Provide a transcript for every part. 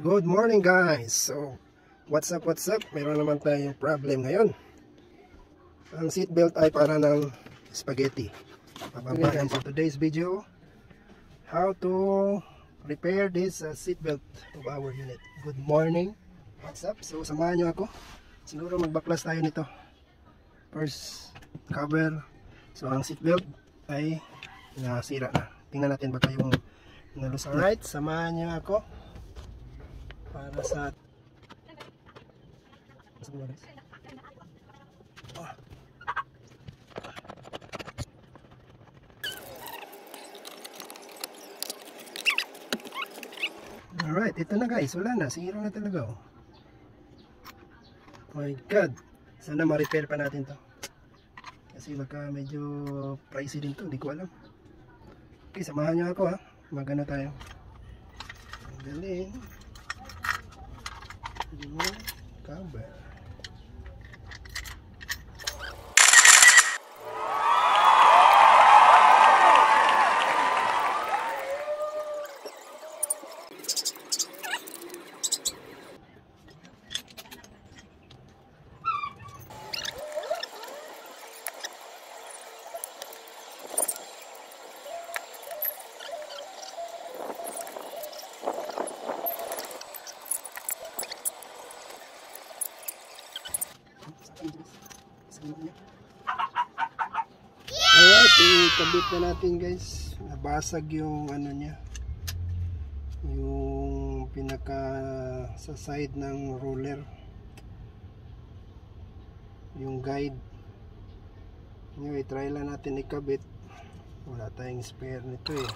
Good morning guys. So, what's up? Meron naman tayong problem ngayon. Ang seatbelt ay para ng spaghetti. Pababayan for today's video, how to repair this seatbelt of our unit. Good morning. What's up? So, samahan nyo ako. Siguro magbaklas tayo nito. First, cover. So, ang seatbelt ay nasira na. Tingnan natin baka yung nalus. Alright, samahan nyo ako para sa alright, ito na guys, wala na, zero na talaga oh. My god, sana ma-repair pa natin to kasi baka medyo pricey din to, hindi ko alam. Okay, samahan nyo ako ha, magana tayo. Galing yung cover. Alright, ikabit na natin guys. Nabasag yung ano niya, yung pinaka sa side ng roller, yung guide. Anyway, try lang natin ikabit. Wala tayong spare nito eh.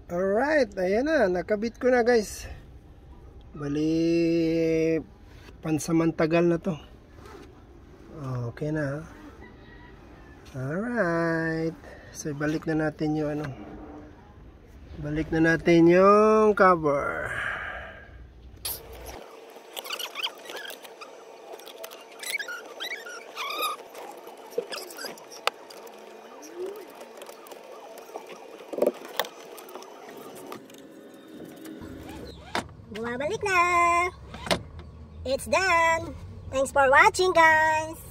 Alright, ayan na, nakabit ko na guys. Bali, pansamantagal na to. Okay na. Alright. So, balik na natin yung ano. Balik na natin yung cover. Bumabalik na. It's done. Thanks for watching guys.